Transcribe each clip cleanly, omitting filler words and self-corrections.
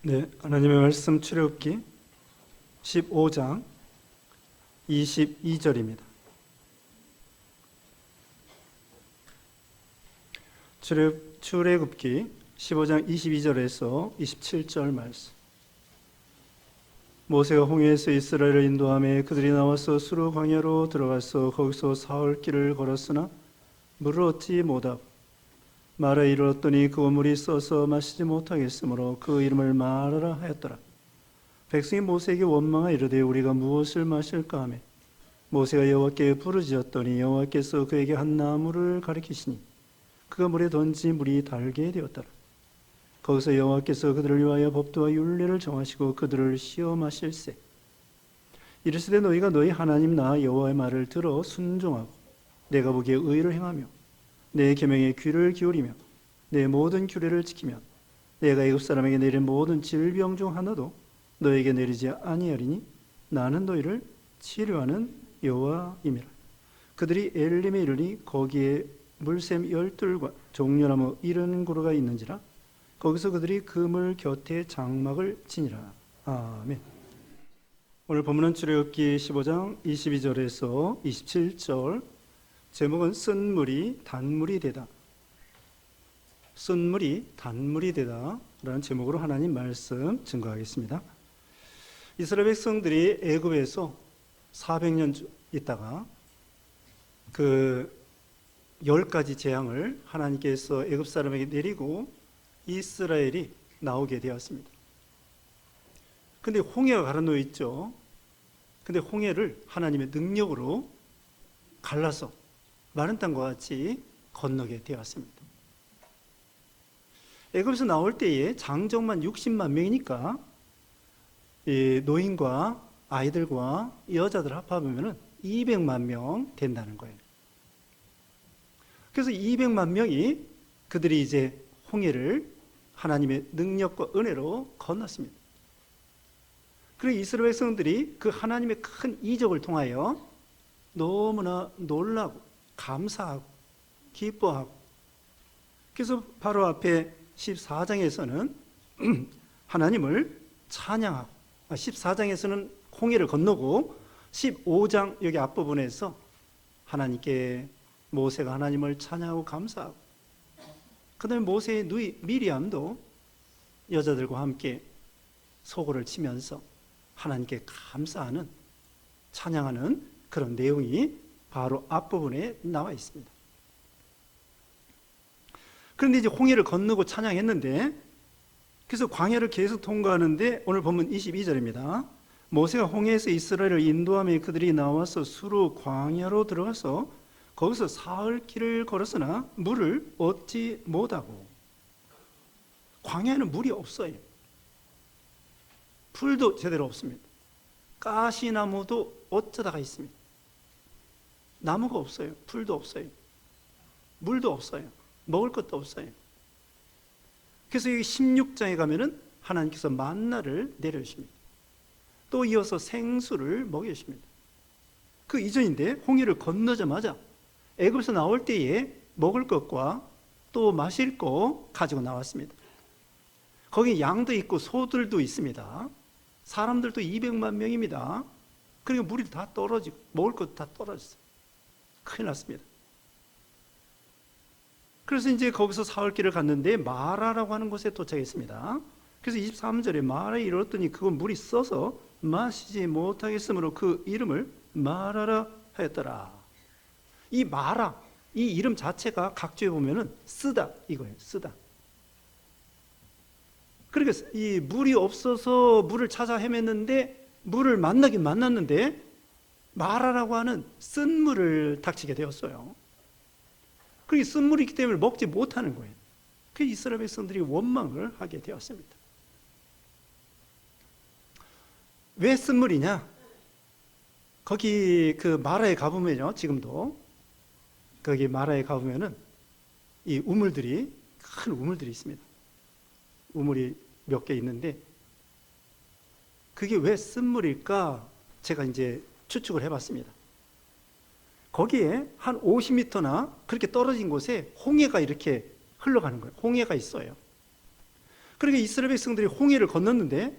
네, 하나님의 말씀 출애굽기 15장 22절입니다. 출애굽기 15장 22절에서 27절 말씀. 모세가 홍해에서 이스라엘을 인도하며 그들이 나와서 수르 광야로 들어가서 거기서 사흘 길을 걸었으나 물을 얻지 못하고 마라에 이르렀더니 그 물이 써서 마시지 못하겠으므로 그 이름을 마라라 하였더라. 백성이 모세에게 원망하여 이르되 우리가 무엇을 마실까 하며 모세가 여호와께 부르짖었더니 여호와께서 그에게 한 나무를 가리키시니 그가 물에 던지 물이 달게 되었더라. 거기서 여호와께서 그들을 위하여 법도와 율례를 정하시고 그들을 시험하실세. 이르시되 너희가 너희 하나님 나 여호와의 말을 들어 순종하고 내가 보기에 의를 행하며 내 계명에 귀를 기울이며 내 모든 규례를 지키면 내가 애굽 사람에게 내린 모든 질병 중 하나도 너에게 내리지 아니하리니 나는 너희를 치료하는 여호와임이라. 그들이 엘림에 이르니 거기에 물샘 12과 종려나무 70그루가 있는지라. 거기서 그들이 그물 곁에 장막을 치니라. 아멘. 오늘 본문은 출애굽기 15장 22절에서 27절. 제목은 쓴 물이 단물이 되다. 쓴 물이 단물이 되다 라는 제목으로 하나님 말씀 증거하겠습니다. 이스라엘 백성들이 애굽에서 400년 있다가 그 10가지 재앙을 하나님께서 애굽 사람에게 내리고 이스라엘이 나오게 되었습니다. 근데 홍해가 갈라놓여 있죠. 근데 홍해를 하나님의 능력으로 갈라서 마른 땅과 같이 건너게 되었습니다. 애굽에서 나올 때에 장정만 60만 명이니까 노인과 아이들과 여자들 합하면 200만 명 된다는 거예요. 그래서 200만 명이 그들이 이제 홍해를 하나님의 능력과 은혜로 건넜습니다. 그리고 이스라엘 백성들이 그 하나님의 큰 이적을 통하여 너무나 놀라고 감사하고 기뻐하고, 그래서 바로 앞에 14장에서는 하나님을 찬양하고, 14장에서는 홍해를 건너고 15장 여기 앞부분에서 하나님께 모세가 하나님을 찬양하고 감사하고, 그 다음에 모세의 누이 미리암도 여자들과 함께 소고를 치면서 하나님께 감사하는, 찬양하는 그런 내용이 바로 앞부분에 나와 있습니다. 그런데 이제 홍해를 건너고 찬양했는데, 그래서 광야를 계속 통과하는데 오늘 본문 22절입니다. 모세가 홍해에서 이스라엘을 인도하며 그들이 나와서 수르 광야로 들어가서 거기서 사흘 길을 걸었으나 물을 얻지 못하고. 광야에는 물이 없어요. 풀도 제대로 없습니다. 가시나무도 어쩌다가 있습니다. 나무가 없어요. 풀도 없어요. 물도 없어요. 먹을 것도 없어요. 그래서 여기 16장에 가면은 하나님께서 만나를 내려주십니다. 또 이어서 생수를 먹여주십니다. 그 이전인데 홍해를 건너자마자 애굽에서 나올 때에 먹을 것과 또 마실 거 가지고 나왔습니다. 거기 양도 있고 소들도 있습니다. 사람들도 200만 명입니다. 그러니까 물이 다 떨어지고 먹을 것도 다 떨어졌어요. 큰일 났습니다. 그래서 이제 거기서 사흘길을 갔는데 마라라고 하는 곳에 도착했습니다. 그래서 23절에 마라에 이르렀더니 그건 물이 써서 마시지 못하겠으므로 그 이름을 마라라 하였더라. 이 마라, 이 이름 자체가 각주에 보면은 쓰다 이거예요. 쓰다. 그러니까 이 물이 없어서 물을 찾아 헤맸는데 물을 만나긴 만났는데 마라라고 하는 쓴 물을 닥치게 되었어요. 그게 쓴 물이 있기 때문에 먹지 못하는 거예요. 그 이스라엘 백성들이 원망을 하게 되었습니다. 왜 쓴 물이냐? 거기 그 마라에 가보면요, 지금도 거기 마라에 가보면은 이 우물들이, 큰 우물들이 있습니다. 우물이 몇 개 있는데 그게 왜 쓴 물일까? 제가 이제 추측을 해봤습니다. 거기에 한 50m나 그렇게 떨어진 곳에 홍해가 이렇게 흘러가는 거예요. 홍해가 있어요. 그러니까 이스라엘 백성들이 홍해를 건넜는데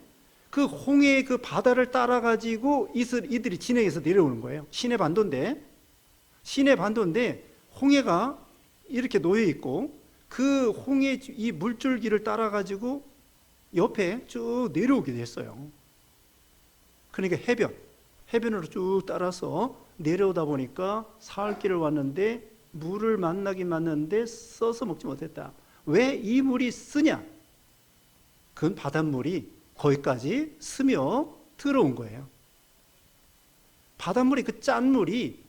그 홍해 그 바다를 따라가지고 이들이 진행해서 내려오는 거예요. 시내반도인데 홍해가 이렇게 놓여 있고 그 홍해 이 물줄기를 따라가지고 옆에 쭉 내려오게 됐어요. 그러니까 해변으로 쭉 따라서 내려오다 보니까 사흘길을 왔는데 물을 만나긴 만났는데 써서 먹지 못했다. 왜 이 물이 쓰냐? 그건 바닷물이 거기까지 스며 들어온 거예요. 바닷물이 그 짠물이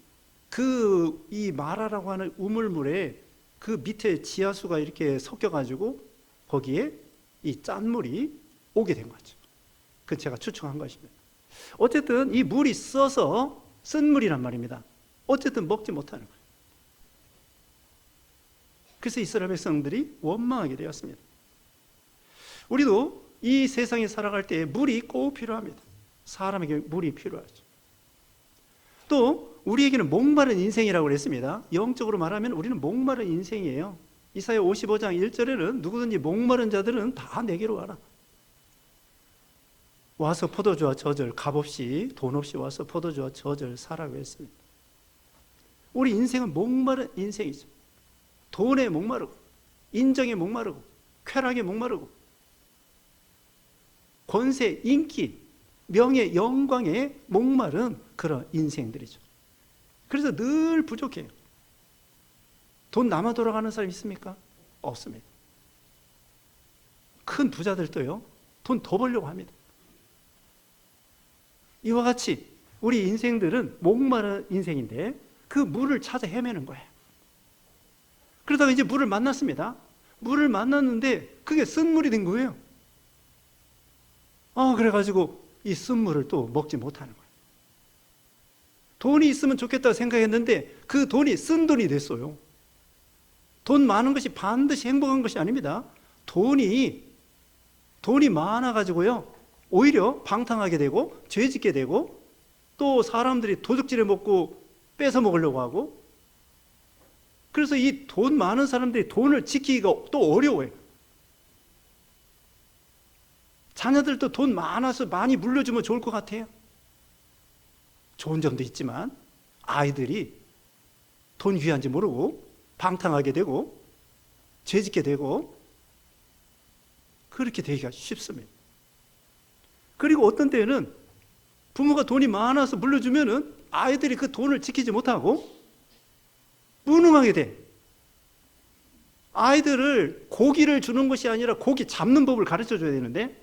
이 마라라고 하는 우물물에 그 밑에 지하수가 이렇게 섞여가지고 거기에 이 짠물이 오게 된 거죠. 그 제가 추측한 것입니다. 어쨌든 이 물이 써서 쓴 물이란 말입니다. 어쨌든 먹지 못하는 거예요. 그래서 이스라엘 백성들이 원망하게 되었습니다. 우리도 이 세상에 살아갈 때 물이 꼭 필요합니다. 사람에게 물이 필요하죠. 또 우리에게는 목마른 인생이라고 그랬습니다. 영적으로 말하면 우리는 목마른 인생이에요. 이사야 55장 1절에는 누구든지 목마른 자들은 다 내게로 와라. 와서 포도주와 젖을 값없이 돈 없이 와서 포도주와 젖을 사라고 했습니다. 우리 인생은 목마른 인생이죠. 돈에 목마르고 인정에 목마르고 쾌락에 목마르고 권세, 인기, 명예, 영광에 목마른 그런 인생들이죠. 그래서 늘 부족해요. 돈 남아 돌아가는 사람 있습니까? 없습니다. 큰 부자들도요, 돈 더 벌려고 합니다. 이와 같이 우리 인생들은 목마른 인생인데 그 물을 찾아 헤매는 거예요. 그러다가 이제 물을 만났습니다. 물을 만났는데 그게 쓴물이 된 거예요. 그래가지고 이 쓴물을 또 먹지 못하는 거예요. 돈이 있으면 좋겠다 생각했는데 그 돈이 쓴 돈이 됐어요. 돈 많은 것이 반드시 행복한 것이 아닙니다. 돈이 많아가지고요, 오히려 방탕하게 되고 죄짓게 되고 또 사람들이 도둑질해 먹고 뺏어 먹으려고 하고, 그래서 이 돈 많은 사람들이 돈을 지키기가 또 어려워요. 자녀들도 돈 많아서 많이 물려주면 좋을 것 같아요. 좋은 점도 있지만 아이들이 돈 귀한지 모르고 방탕하게 되고 죄짓게 되고 그렇게 되기가 쉽습니다. 그리고 어떤 때는 부모가 돈이 많아서 물려주면은 아이들이 그 돈을 지키지 못하고 무능하게 돼. 아이들을 고기를 주는 것이 아니라 고기 잡는 법을 가르쳐 줘야 되는데,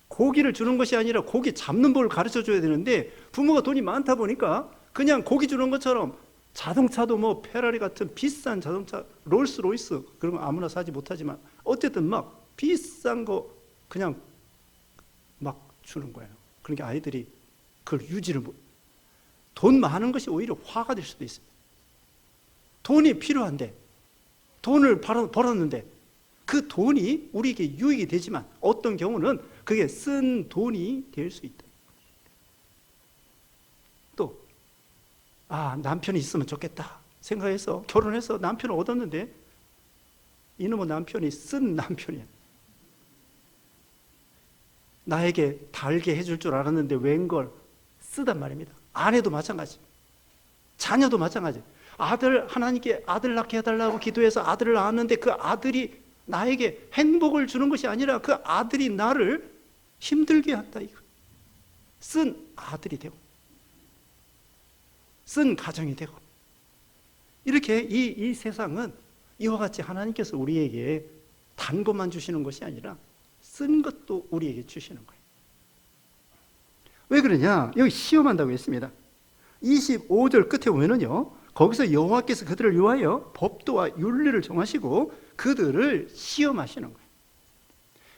고기를 주는 것이 아니라 고기 잡는 법을 가르쳐 줘야 되는데, 부모가 돈이 많다 보니까 그냥 고기 주는 것처럼 자동차도 뭐 페라리 같은 비싼 자동차, 롤스로이스 그런 거 아무나 사지 못하지만 어쨌든 막 비싼 거 그냥 막 주는 거예요. 그러니까 아이들이 그걸 유지를 못. 돈 많은 것이 오히려 화가 될 수도 있습니다. 돈이 필요한데, 돈을 벌었는데 그 돈이 우리에게 유익이 되지만 어떤 경우는 그게 쓴 돈이 될 수 있다. 또 남편이 있으면 좋겠다 생각해서 결혼해서 남편을 얻었는데 이놈의 남편이 쓴 남편이야. 나에게 달게 해줄 줄 알았는데 웬걸 쓰단 말입니다. 아내도 마찬가지, 자녀도 마찬가지. 하나님께 아들 낳게 해달라고 기도해서 아들을 낳았는데 그 아들이 나에게 행복을 주는 것이 아니라 그 아들이 나를 힘들게 한다. 쓴 아들이 되고 쓴 가정이 되고, 이렇게 이 세상은 이와 같이 하나님께서 우리에게 단 것만 주시는 것이 아니라 쓴 것도 우리에게 주시는 거예요. 왜 그러냐? 여기 시험한다고 했습니다. 25절 끝에 보면은요, 거기서 여호와께서 그들을 위하여 법도와 윤리를 정하시고 그들을 시험하시는 거예요.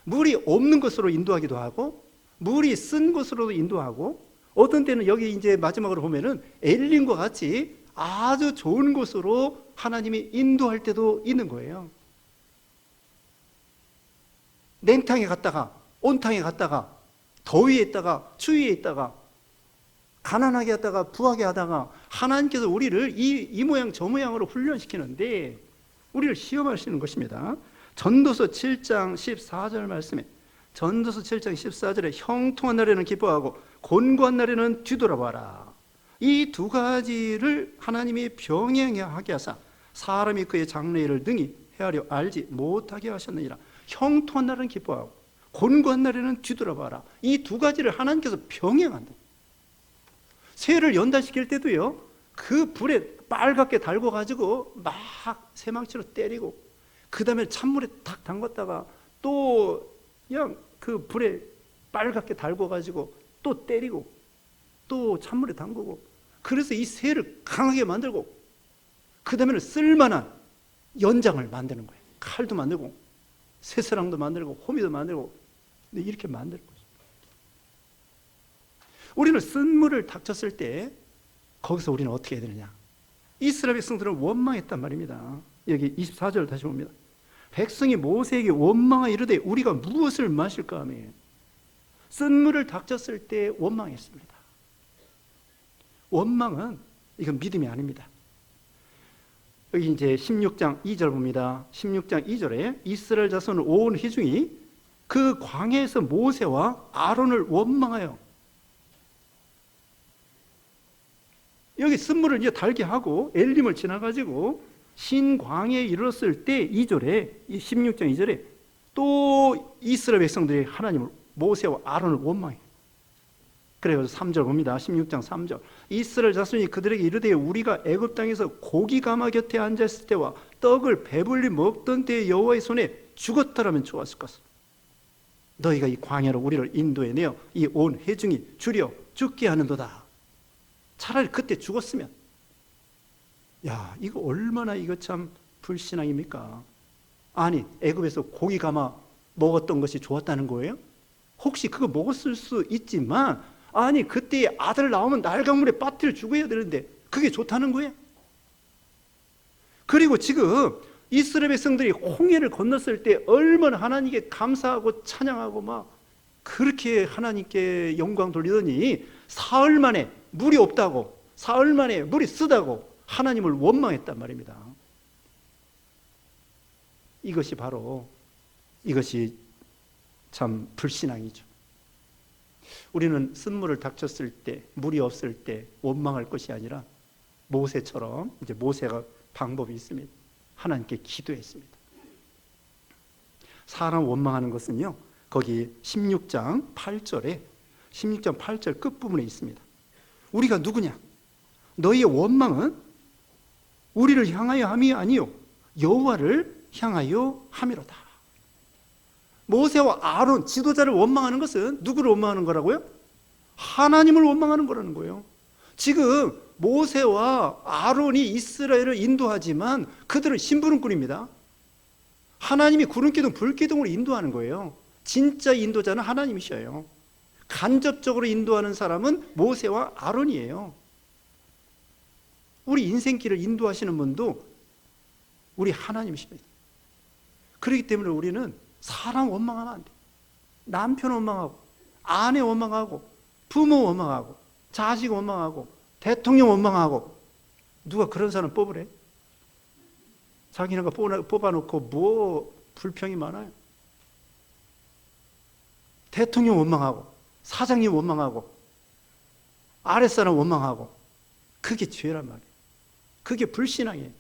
물이 없는 곳으로 인도하기도 하고 물이 쓴 곳으로도 인도하고, 어떤 때는 여기 이제 마지막으로 보면은 엘림과 같이 아주 좋은 곳으로 하나님이 인도할 때도 있는 거예요. 냉탕에 갔다가 온탕에 갔다가 더위에 있다가 추위에 있다가 가난하게 하다가 부하게 하다가 하나님께서 우리를 이 모양 저 모양으로 훈련시키는데 우리를 시험하시는 것입니다. 전도서 7장 14절 말씀에, 전도서 7장 14절에 형통한 날에는 기뻐하고 곤고한 날에는 뒤돌아봐라. 이 두 가지를 하나님이 병행하게 하사 사람이 그의 장래일을 능히 헤아려 알지 못하게 하셨느니라. 형통한 날은 기뻐하고 곤고한 날에는 뒤돌아봐라. 이 두 가지를 하나님께서 병행한다. 새를 연단시킬 때도요, 그 불에 빨갛게 달궈 가지고 막 새망치로 때리고, 그 다음에 찬물에 탁 담갔다가 또 그냥 그 불에 빨갛게 달궈 가지고 또 때리고 또 찬물에 담그고, 그래서 이 새를 강하게 만들고, 그 다음에는 쓸만한 연장을 만드는 거예요. 칼도 만들고 쇠사랑도 만들고 호미도 만들고, 이렇게 만드는 거죠. 우리는 쓴물을 닥쳤을 때 거기서 우리는 어떻게 해야 되느냐? 이스라엘 백성들은 원망했단 말입니다. 여기 24절 다시 봅니다. 백성이 모세에게 원망하여 이르되 우리가 무엇을 마실까 하며, 쓴물을 닥쳤을 때 원망했습니다. 원망은 이건 믿음이 아닙니다. 여기 이제 16장 2절 봅니다. 16장 2절에 이스라엘 자손 온 회중이 그 광야에서 모세와 아론을 원망하여, 여기 쓴물을 이제 달게 하고 엘림을 지나가지고 신광야에 이르렀을 때 2절에, 16장 2절에 또 이스라엘 백성들이 하나님을, 모세와 아론을 원망해요. 그래서 3절 봅니다. 16장 3절. 이스라엘 자손이 그들에게 이르되 우리가 애굽 땅에서 고기 가마 곁에 앉았을 때와 떡을 배불리 먹던 때에 여호와의 손에 죽었더라면 좋았을 것을. 너희가 이 광야로 우리를 인도해내어 이 온 회중이 줄여 죽게 하는도다. 차라리 그때 죽었으면. 야, 이거 얼마나 이거 참 불신앙입니까? 아니, 애굽에서 고기 가마 먹었던 것이 좋았다는 거예요? 혹시 그거 먹었을 수 있지만, 아니 그때 아들 나오면 날강물에 빠뜨려 죽어야 되는데 그게 좋다는 거예요? 그리고 지금 이스라엘 백성들이 홍해를 건넜을 때 얼마나 하나님께 감사하고 찬양하고 막 그렇게 하나님께 영광 돌리더니 사흘 만에 물이 없다고, 사흘 만에 물이 쓰다고 하나님을 원망했단 말입니다. 이것이 바로, 이것이 참 불신앙이죠. 우리는 쓴물을 닥쳤을 때, 물이 없을 때 원망할 것이 아니라 모세처럼, 이제 모세가 방법이 있습니다. 하나님께 기도했습니다. 사람 원망하는 것은요, 거기 16장 8절에, 16장 8절 끝부분에 있습니다. 우리가 누구냐? 너희의 원망은 우리를 향하여 함이 아니요 여호와를 향하여 함이로다. 모세와 아론 지도자를 원망하는 것은 누구를 원망하는 거라고요? 하나님을 원망하는 거라는 거예요. 지금 모세와 아론이 이스라엘을 인도하지만 그들은 심부름꾼입니다. 하나님이 구름기둥 불기둥으로 인도하는 거예요. 진짜 인도자는 하나님이셔요. 간접적으로 인도하는 사람은 모세와 아론이에요. 우리 인생길을 인도하시는 분도 우리 하나님이십니다. 그렇기 때문에 우리는 사람 원망하면 안 돼. 남편 원망하고, 아내 원망하고, 부모 원망하고, 자식 원망하고, 대통령 원망하고. 누가 그런 사람 뽑으래? 자기네가 뽑아놓고 뭐 불평이 많아요. 대통령 원망하고, 사장님 원망하고, 아랫사람 원망하고. 그게 죄란 말이에요. 그게 불신앙이에요.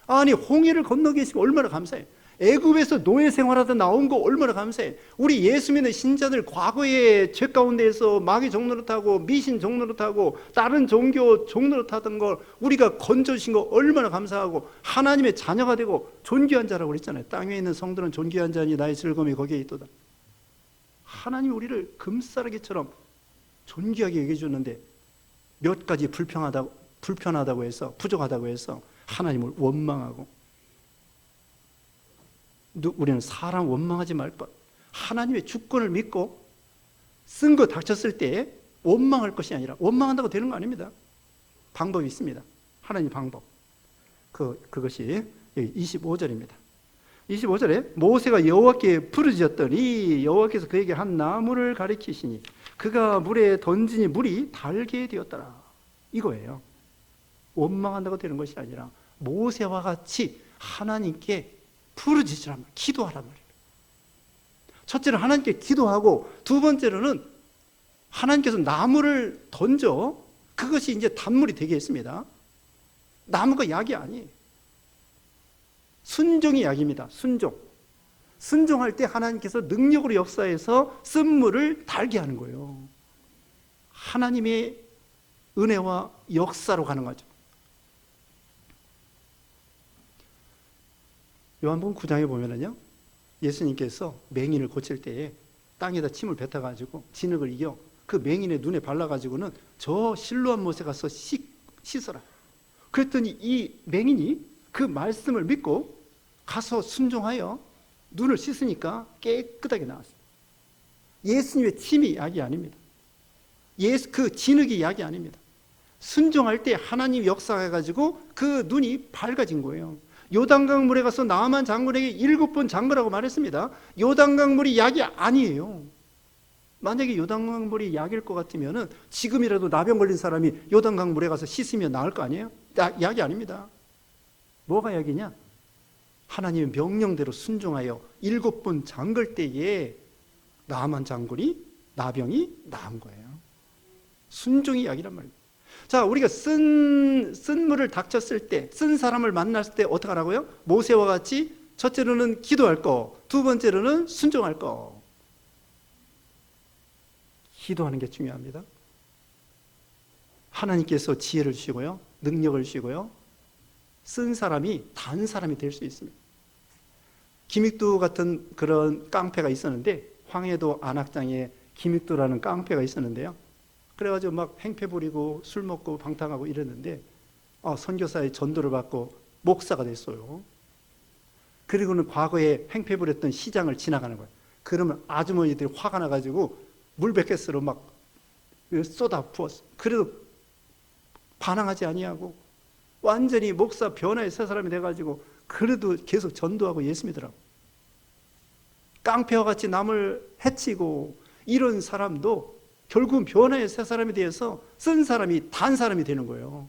아니 홍해를 건너 계시고 얼마나 감사해요. 애굽에서 노예 생활하다 나온 거 얼마나 감사해. 우리 예수 믿는 신자들 과거에 죄 가운데에서 마귀 종노릇하고 미신 종노릇하고 다른 종교 종노릇하던 걸 우리가 건져주신 거 얼마나 감사하고 하나님의 자녀가 되고 존귀한 자라고 그랬잖아요. 땅에 있는 성들은 존귀한 자니 나의 즐거움이 거기에 있도다. 하나님이 우리를 금싸라기처럼 존귀하게 얘기해 줬는데 몇 가지 불편하다고 해서, 부족하다고 해서 하나님을 원망하고, 우리는 사람 원망하지 말 것, 하나님의 주권을 믿고 쓴 거 닥쳤을 때 원망할 것이 아니라, 원망한다고 되는 거 아닙니다. 방법이 있습니다. 하나님 방법. 그것이 여기 25절입니다. 25절에 모세가 여호와께 부르짖었더니 여호와께서 그에게 한 나무를 가리키시니 그가 물에 던지니 물이 달게 되었더라. 이거예요. 원망한다고 되는 것이 아니라 모세와 같이 하나님께 부르짖으란 말이에요. 기도하란 말이에요. 첫째는 하나님께 기도하고, 두 번째로는 하나님께서 나무를 던져 그것이 이제 단물이 되게 했습니다. 나무가 약이 아니에요. 순종이 약입니다. 순종할 때 하나님께서 능력으로 역사해서 쓴물을 달게 하는 거예요. 하나님의 은혜와 역사로 가는 거죠. 요한복음 9장에 보면은요, 예수님께서 맹인을 고칠 때에 땅에다 침을 뱉어가지고 진흙을 이겨 그 맹인의 눈에 발라가지고는 저 실로암 못에 가서 씻어라. 그랬더니 이 맹인이 그 말씀을 믿고 가서 순종하여 눈을 씻으니까 깨끗하게 나왔어요. 예수님의 침이 약이 아닙니다. 그 진흙이 약이 아닙니다. 순종할 때 하나님 역사해가지고 그 눈이 밝아진 거예요. 요단강 물에 가서 나아만 장군에게 7번 잠그라고 말했습니다. 요단강 물이 약이 아니에요. 만약에 요단강 물이 약일 것 같으면 지금이라도 나병 걸린 사람이 요단강 물에 가서 씻으면 나을 거 아니에요? 약이 아닙니다. 뭐가 약이냐? 하나님의 명령대로 순종하여 7번 잠글 때에 나아만 장군이 나병이 나은 거예요. 순종이 약이란 말입니다. 자, 우리가 쓴 물을 닥쳤을 때, 쓴 사람을 만났을 때 어떻게 하라고요? 모세와 같이 첫째로는 기도할 거, 두 번째로는 순종할 거. 기도하는 게 중요합니다. 하나님께서 지혜를 주시고요, 능력을 주시고요, 쓴 사람이 단 사람이 될 수 있습니다. 김익두 같은 그런 깡패가 있었는데, 황해도 안악장에 김익두라는 깡패가 있었는데요, 그래가지고 막 행패 부리고 술 먹고 방탕하고 이랬는데 선교사의 전도를 받고 목사가 됐어요. 그리고는 과거에 행패 부렸던 시장을 지나가는 거예요. 그러면 아주머니들이 화가 나가지고 물백개스로 막 쏟아 부었어. 그래도 반항하지 아니하고 완전히 목사 변화의 새 사람이 돼가지고 그래도 계속 전도하고 예수 믿으라고. 깡패와 같이 남을 해치고 이런 사람도 결국은 변화의 새 사람이 되어서 쓴 사람이 단 사람이 되는 거예요.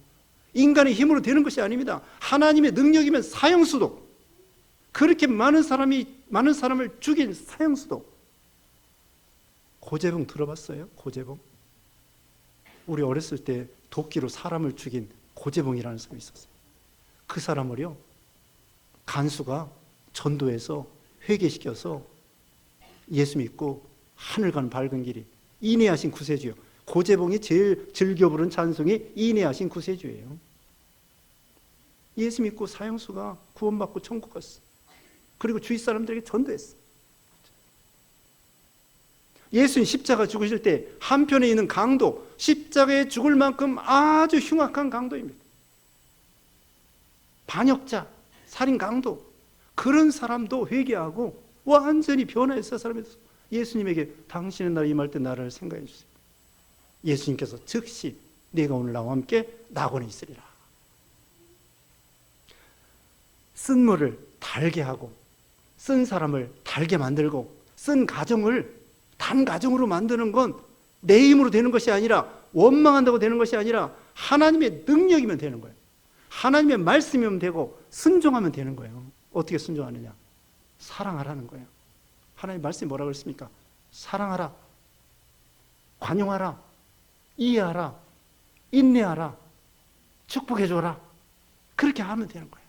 인간의 힘으로 되는 것이 아닙니다. 하나님의 능력이면 사형수도, 그렇게 많은 사람을 죽인 사형수도. 고재봉 들어봤어요? 고재봉? 우리 어렸을 때 도끼로 사람을 죽인 고재봉이라는 사람이 있었어요. 그 사람을요, 간수가 전도해서 회개시켜서 예수 믿고 하늘 가는 밝은 길이 인내하신 구세주요. 고재봉이 제일 즐겨 부른 찬송이 인내하신 구세주예요. 예수 믿고 사형수가 구원받고 천국 갔어. 그리고 주위 사람들에게 전도했어. 예수님 십자가 죽으실 때 한편에 있는 강도, 십자가에 죽을 만큼 아주 흉악한 강도입니다. 반역자, 살인 강도, 그런 사람도 회개하고 완전히 변화했어. 사람이 예수님에게 당신의 날 임할 때 나를 생각해 주세요. 예수님께서 즉시 네가 오늘 나와 함께 낙원에 있으리라. 쓴 물을 달게 하고 쓴 사람을 달게 만들고 쓴 가정을 단 가정으로 만드는 건 내 힘으로 되는 것이 아니라, 원망한다고 되는 것이 아니라 하나님의 능력이면 되는 거예요. 하나님의 말씀이면 되고 순종하면 되는 거예요. 어떻게 순종하느냐? 사랑하라는 거예요. 하나님 말씀이 뭐라고 했습니까? 사랑하라, 관용하라, 이해하라, 인내하라, 축복해줘라. 그렇게 하면 되는 거예요.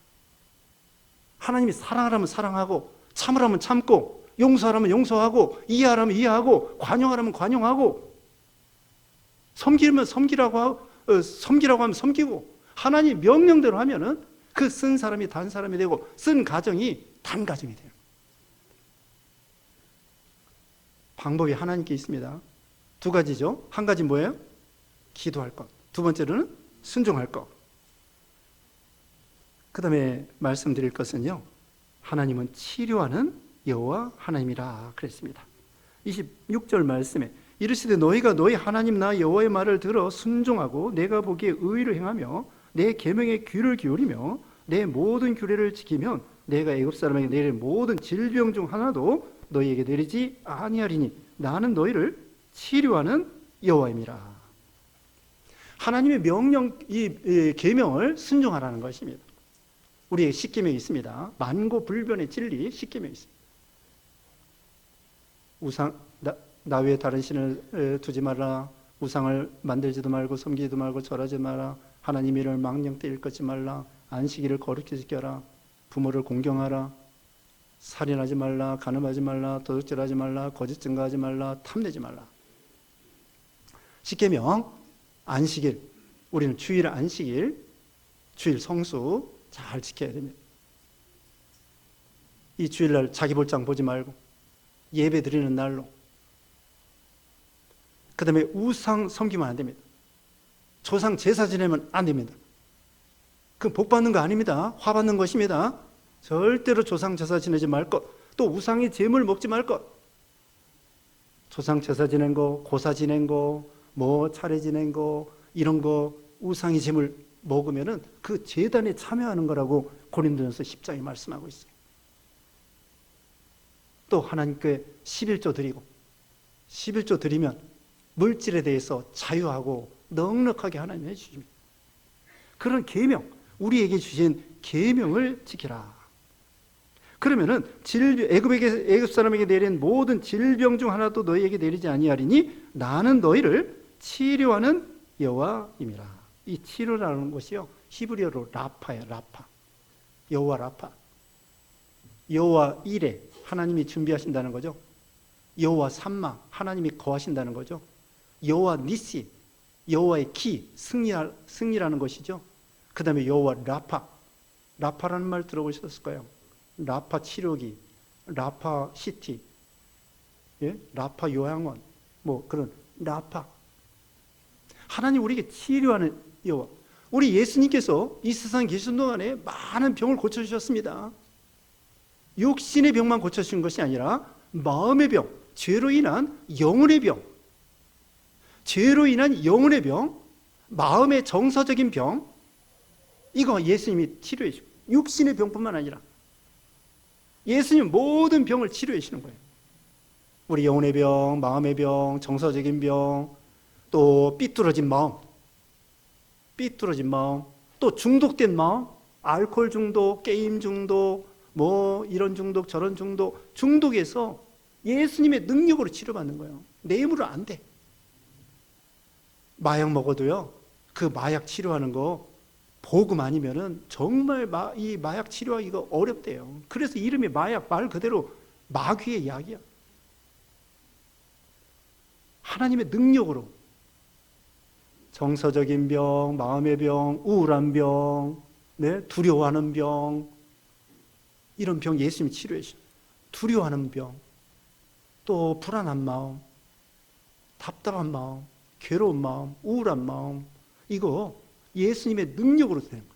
하나님이 사랑하라면 사랑하고, 참으라면 참고, 용서하라면 용서하고, 이해하라면 이해하고, 관용하라면 관용하고, 섬기면 섬기라고 하면 섬기고, 하나님 명령대로 하면은 그 쓴 사람이 단 사람이 되고 쓴 가정이 단 가정이 돼요. 방법이 하나님께 있습니다. 두 가지죠. 한 가지 뭐예요? 기도할 것. 두 번째로는 순종할 것. 그 다음에 말씀드릴 것은요, 하나님은 치료하는 여호와 하나님이라 그랬습니다. 26절 말씀에 이르시되 너희가 너희 하나님 나 여호와의 말을 들어 순종하고 내가 보기에 의를 행하며 내 계명에 귀를 기울이며 내 모든 규례를 지키면 내가 애굽 사람에게 내릴 모든 질병 중 하나도 너희에게 내리지 아니하리니 나는 너희를 치료하는 여호와임이라. 하나님의 명령, 이 계명을 순종하라는 것입니다. 우리에게 십계명이 있습니다. 만고불변의 진리 십계명이 있습니다. 나 외에 다른 신을 두지 말라. 우상을 만들지도 말고 섬기지도 말고 절하지 마라. 하나님 이름을 망령때 일컫지 말라. 안식일을 거룩히 지켜라. 부모를 공경하라. 살인하지 말라. 간음하지 말라. 도둑질하지 말라. 거짓 증거하지 말라. 탐내지 말라. 십계명 안식일, 우리는 주일 안식일, 주일 성수 잘 지켜야 됩니다. 이 주일날 자기 볼장 보지 말고 예배 드리는 날로. 그 다음에 우상 섬기면 안 됩니다. 조상 제사 지내면 안 됩니다. 그건 복 받는 거 아닙니다. 화 받는 것입니다. 절대로 조상 제사 지내지 말 것, 또 우상의 제물 먹지 말 것. 조상 제사 지낸 거, 고사 지낸 거, 뭐 차례 지낸 거, 이런 거 우상의 제물 먹으면은 그 제단에 참여하는 거라고 고린도전서 10장에 말씀하고 있어요. 또 하나님께 11조 드리고, 11조 드리면 물질에 대해서 자유하고 넉넉하게 하나님 해주십니다. 그런 계명, 우리에게 주신 계명을 지키라. 그러면은 애굽 사람에게 내린 모든 질병 중 하나도 너희에게 내리지 아니하리니 나는 너희를 치료하는 여호와임이라. 이 치료라는 것이요, 히브리어로 라파예요. 라파. 여호와 라파. 여호와 이레, 하나님이 준비하신다는 거죠. 여호와 삼마, 하나님이 거하신다는 거죠. 여호와 니시, 여호와의 기, 승리라는 것이죠. 그 다음에 여호와 라파. 라파라는 말 들어보셨을 거예요. 라파 치료기, 라파 시티, 예? 라파 요양원, 뭐 그런 라파. 하나님 우리에게 치료하는 여호와. 우리 예수님께서 이 세상에 계신 동안에 많은 병을 고쳐주셨습니다. 육신의 병만 고쳐주신 것이 아니라 마음의 병, 죄로 인한 영혼의 병, 죄로 인한 영혼의 병, 마음의 정서적인 병, 이거 예수님이 치료해 주시고, 육신의 병뿐만 아니라 예수님 모든 병을 치료해 주시는 거예요. 우리 영혼의 병, 마음의 병, 정서적인 병, 또 삐뚤어진 마음, 또 중독된 마음, 알코올 중독, 게임 중독, 뭐 이런 중독, 저런 중독, 중독에서 예수님의 능력으로 치료받는 거예요. 내 힘으로 안 돼. 마약 먹어도요, 그 마약 치료하는 거 복음 아니면은 정말 이 마약 치료하기가 어렵대요. 그래서 이름이 마약, 말 그대로 마귀의 약이야. 하나님의 능력으로 정서적인 병, 마음의 병, 우울한 병, 네? 두려워하는 병, 이런 병 예수님이 치료해 주셔요. 두려워하는 병, 또 불안한 마음, 답답한 마음, 괴로운 마음, 우울한 마음, 이거 예수님의 능력으로 되는 거예요.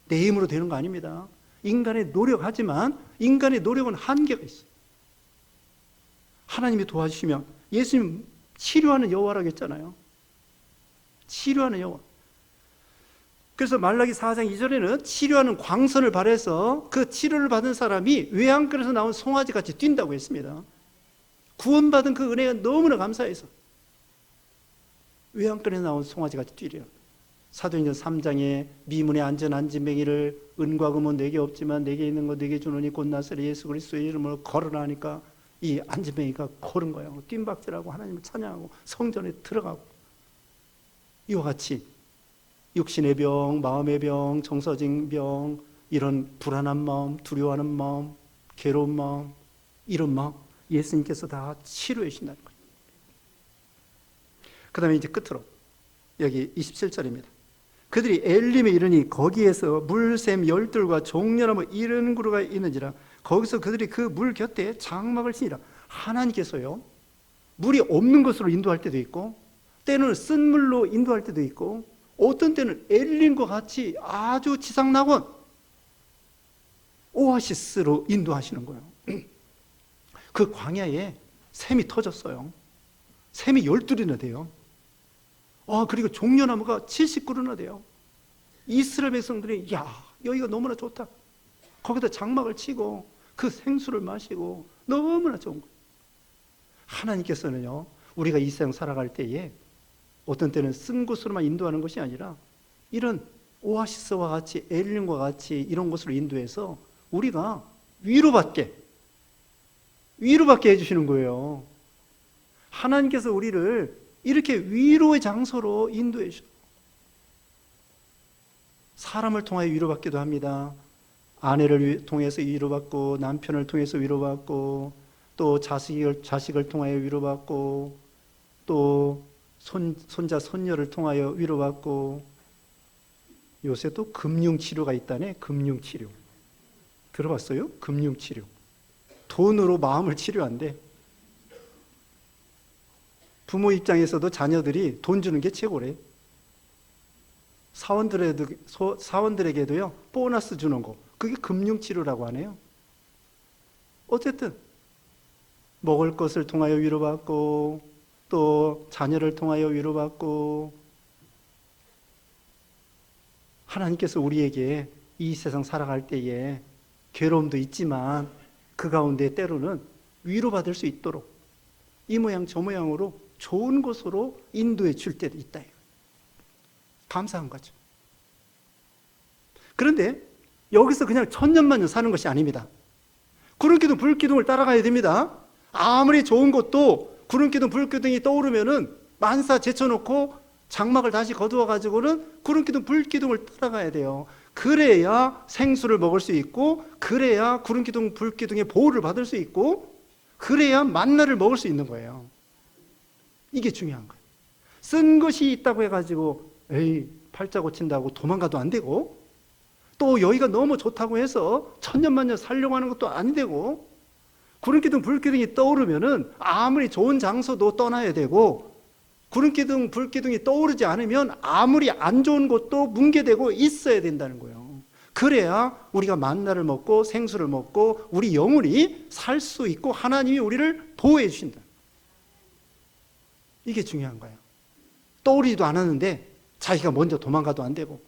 내 힘으로 되는 거 아닙니다. 인간의 노력하지만 인간의 노력은 한계가 있어요. 하나님이 도와주시면, 예수님 치료하는 여호와라고 했잖아요. 치료하는 여호와. 그래서 말라기 4장 2절에는 치료하는 광선을 발해서 그 치료를 받은 사람이 외양간에서 나온 송아지같이 뛴다고 했습니다. 구원받은 그 은혜가 너무나 감사해서 외양간에서 나온 송아지같이 뛰래요. 사도행전 3장에 미문에 앉은 안진뱅이를 은과 금은 내게 없지만 내게 있는 거 내게 주노니 곧 나사렛 예수 그리스도의 이름으로 걸으라 하니까 이 안진뱅이가 걸은 거예요. 뜀박질하고 하나님을 찬양하고 성전에 들어가고. 이와 같이 육신의 병, 마음의 병, 정서적인 병, 이런 불안한 마음, 두려워하는 마음, 괴로운 마음, 이런 마음 예수님께서 다 치료해 주신다는 거예요. 그 다음에 이제 끝으로 여기 27절입니다. 그들이 엘림에 이르니 거기에서 물샘 12과 종려나무 70그루가 있는지라. 거기서 그들이 그 물 곁에 장막을 치니라. 하나님께서요, 물이 없는 곳으로 인도할 때도 있고, 때는 쓴 물로 인도할 때도 있고, 어떤 때는 엘림과 같이 아주 지상낙원, 오아시스로 인도하시는 거예요. 그 광야에 샘이 터졌어요. 샘이 12이나 돼요. 그리고 종려나무가 70그루나 돼요. 이스라엘 백성들이 야, 여기가 너무나 좋다. 거기다 장막을 치고 그 생수를 마시고 너무나 좋은 거예요. 하나님께서는요, 우리가 이 세상 살아갈 때에 어떤 때는 쓴 곳으로만 인도하는 것이 아니라 이런 오아시스와 같이 엘린과 같이 이런 곳으로 인도해서 우리가 위로받게 해주시는 거예요. 하나님께서 우리를 이렇게 위로의 장소로 인도해 주셔. 사람을 통하여 위로받기도 합니다. 아내를 통해서 위로받고, 남편을 통해서 위로받고, 또 자식을 통하여 위로받고, 또 손자 손녀를 통하여 위로받고, 요새 또 금융치료가 있다네. 금융치료 들어봤어요? 금융치료. 돈으로 마음을 치료한대. 부모 입장에서도 자녀들이 돈 주는 게 최고래. 사원들에게도요, 보너스 주는 거. 그게 금융치료라고 하네요. 어쨌든 먹을 것을 통하여 위로받고, 또 자녀를 통하여 위로받고, 하나님께서 우리에게 이 세상 살아갈 때에 괴로움도 있지만 그 가운데 때로는 위로받을 수 있도록 이 모양 저 모양으로 좋은 곳으로 인도해 줄 때도 있다. 감사한 거죠. 그런데 여기서 그냥 천년만년 사는 것이 아닙니다. 구름기둥 불기둥을 따라가야 됩니다. 아무리 좋은 것도 구름기둥 불기둥이 떠오르면은 만사 제쳐놓고 장막을 다시 거두어 가지고는 구름기둥 불기둥을 따라가야 돼요. 그래야 생수를 먹을 수 있고, 그래야 구름기둥 불기둥의 보호를 받을 수 있고, 그래야 만나를 먹을 수 있는 거예요. 이게 중요한 거예요. 쓴 것이 있다고 해가지고 에이 팔자 고친다고 도망가도 안 되고, 또 여기가 너무 좋다고 해서 천년만년 살려고 하는 것도 안 되고, 구름기둥 불기둥이 떠오르면은 아무리 좋은 장소도 떠나야 되고, 구름기둥 불기둥이 떠오르지 않으면 아무리 안 좋은 곳도 뭉개되고 있어야 된다는 거예요. 그래야 우리가 만나를 먹고 생수를 먹고 우리 영혼이 살 수 있고 하나님이 우리를 보호해 주신다. 이게 중요한 거예요. 떠오르지도 않았는데 자기가 먼저 도망가도 안 되고,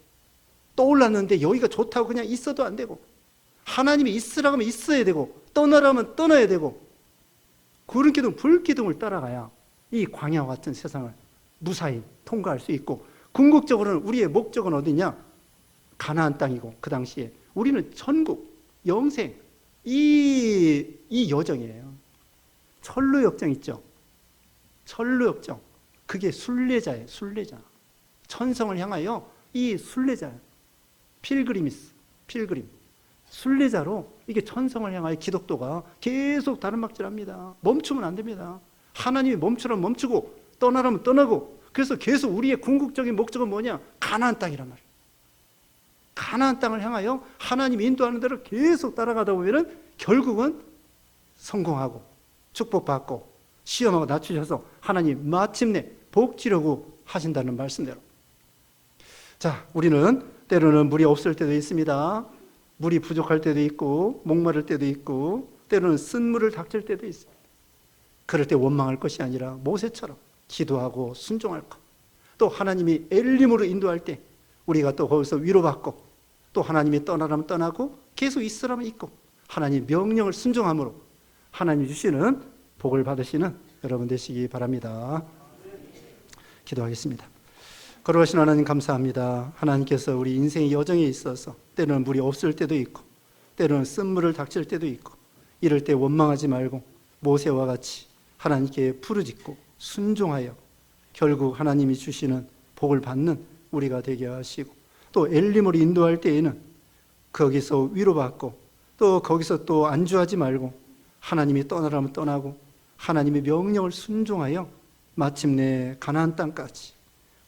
떠올랐는데 여기가 좋다고 그냥 있어도 안 되고, 하나님이 있으라고 하면 있어야 되고, 떠나라고 하면 떠나야 되고, 구름기둥 불기둥을 따라가야 이 광야와 같은 세상을 무사히 통과할 수 있고, 궁극적으로는 우리의 목적은 어디냐? 가나안 땅이고, 그 당시에 우리는 천국, 영생, 이 여정이에요. 천루역정 있죠? 천루역정. 그게 순례자예요. 순례자. 천성을 향하여 이 순례자예요. 필그리미스, 필그림. 순례자로 이게 천성을 향하여 기독교가 계속 다른막질합니다. 멈추면 안 됩니다. 하나님이 멈추라면 멈추고 떠나라면 떠나고, 그래서 계속 우리의 궁극적인 목적은 뭐냐? 가나안 땅이란 말이에요. 가나안 땅을 향하여 하나님이 인도하는 대로 계속 따라가다 보면은 결국은 성공하고 축복받고 시험하고 낮추셔서 하나님 마침내 복 주려고 하신다는 말씀대로. 자, 우리는 때로는 물이 없을 때도 있습니다. 물이 부족할 때도 있고, 목마를 때도 있고, 때로는 쓴물을 닥칠 때도 있습니다. 그럴 때 원망할 것이 아니라 모세처럼 기도하고 순종할 것. 또 하나님이 엘림으로 인도할 때 우리가 또 거기서 위로받고, 또 하나님이 떠나라면 떠나고 계속 있으라면 있고, 하나님 명령을 순종함으로 하나님이 주시는 복을 받으시는 여러분 되시기 바랍니다. 기도하겠습니다. 거룩하신 하나님 감사합니다. 하나님께서 우리 인생의 여정에 있어서 때로는 물이 없을 때도 있고, 때로는 쓴물을 닥칠 때도 있고, 이럴 때 원망하지 말고 모세와 같이 하나님께 부르짖고 순종하여 결국 하나님이 주시는 복을 받는 우리가 되게 하시고, 또 엘림으로 인도할 때에는 거기서 위로받고, 또 거기서 또 안주하지 말고 하나님이 떠나라면 떠나고 하나님의 명령을 순종하여 마침내 가나안 땅까지,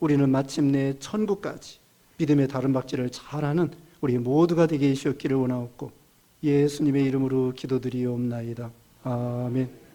우리는 마침내 천국까지 믿음의 다름박질을 잘하는 우리 모두가 되게 해주셨기를 원하옵고 예수님의 이름으로 기도드리옵나이다. 아멘.